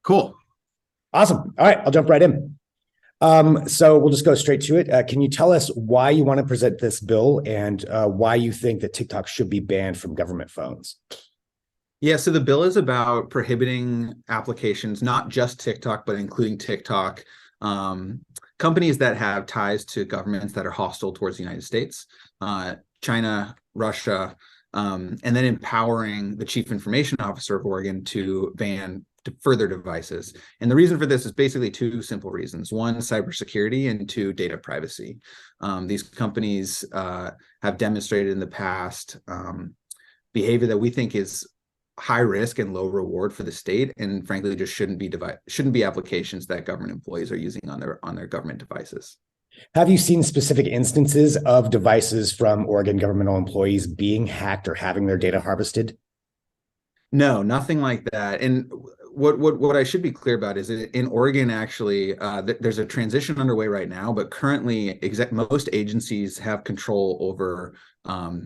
Cool. Awesome. All right, I'll jump right in. So we'll just go straight to it. Can you tell us why you want to present this bill and why you think that TikTok should be banned from government phones? Yeah, so the bill is about prohibiting applications, not just TikTok, but including TikTok, companies that have ties to governments that are hostile towards the United States, China, Russia, and then empowering the chief information officer of Oregon to ban further devices. And the reason for this is basically two simple reasons. One, cybersecurity, and two, data privacy. These companies have demonstrated in the past behavior that we think is high risk and low reward for the state, and frankly just shouldn't be applications that government employees are using on their government devices. Have you seen specific instances of devices from Oregon governmental employees being hacked or having their data harvested? No, nothing like that. And what I should be clear about is that in Oregon, actually, there's a transition underway right now, but currently most agencies have control over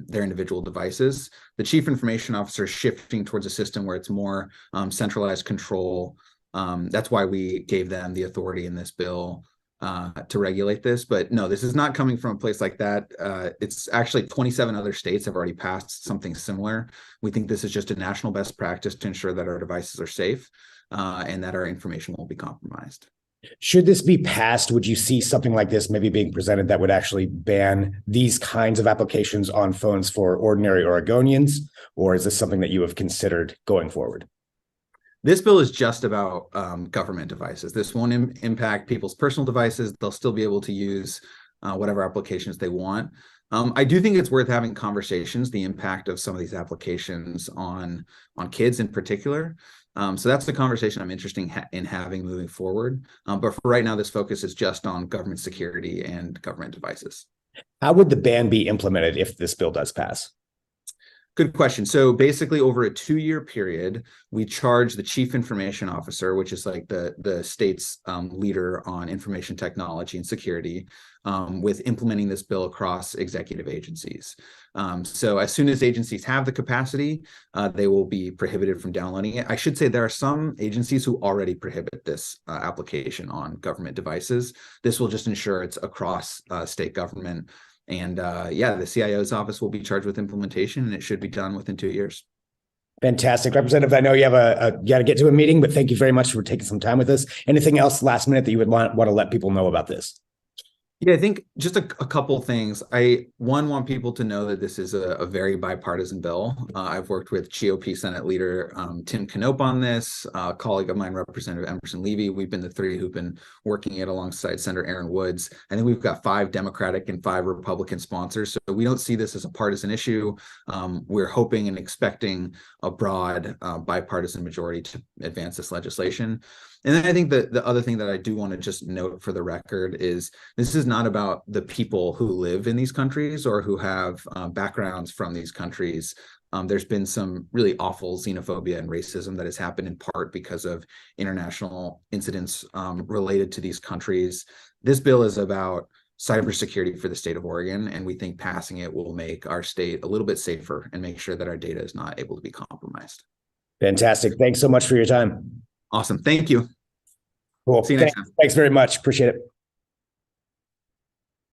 their individual devices. The chief information officer is shifting towards a system where it's more centralized control. That's why we gave them the authority in this bill to regulate this. But no, this is not coming from a place like that. It's actually 27 other states have already passed something similar. We think this is just a national best practice to ensure that our devices are safe and that our information won't be compromised. Should this be passed, would you see something like this maybe being presented that would actually ban these kinds of applications on phones for ordinary Oregonians? Or is this something that you have considered going forward? This bill is just about government devices. This won't impact people's personal devices. They'll still be able to use whatever applications they want. I do think it's worth having conversations, the impact of some of these applications on kids in particular. So that's the conversation I'm interested in having moving forward. But for right now, this focus is just on government security and government devices. How would the ban be implemented if this bill does pass? Good question. So basically, over a 2-year period, we charge the chief information officer, which is like the state's leader on information technology and security, with implementing this bill across executive agencies. So as soon as agencies have the capacity, they will be prohibited from downloading it. I should say there are some agencies who already prohibit this application on government devices. This will just ensure it's across state government. And yeah, the CIO's office will be charged with implementation, and it should be done within 2 years. Fantastic. Representative, I know you have you got to get to a meeting, but thank you very much for taking some time with us. Anything else last minute that you would want to let people know about this? Yeah, I think just a couple things. I want people to know that this is a very bipartisan bill. I've worked with GOP Senate Leader Tim Knopp on this, a colleague of mine, Representative Emerson Levy. We've been the three who've been working it alongside Senator Aaron Woods. I think we've got 5 Democratic and 5 Republican sponsors. So we don't see this as a partisan issue. We're hoping and expecting a broad bipartisan majority to advance this legislation. And then I think the other thing that I do want to just note for the record is this is not about the people who live in these countries or who have backgrounds from these countries. There's been some really awful xenophobia and racism that has happened in part because of international incidents related to these countries. This bill is about cybersecurity for the state of Oregon, and we think passing it will make our state a little bit safer and make sure that our data is not able to be compromised. Fantastic. Thanks so much for your time. Awesome. Thank you. Cool. See you next time. Thanks very much. Appreciate it.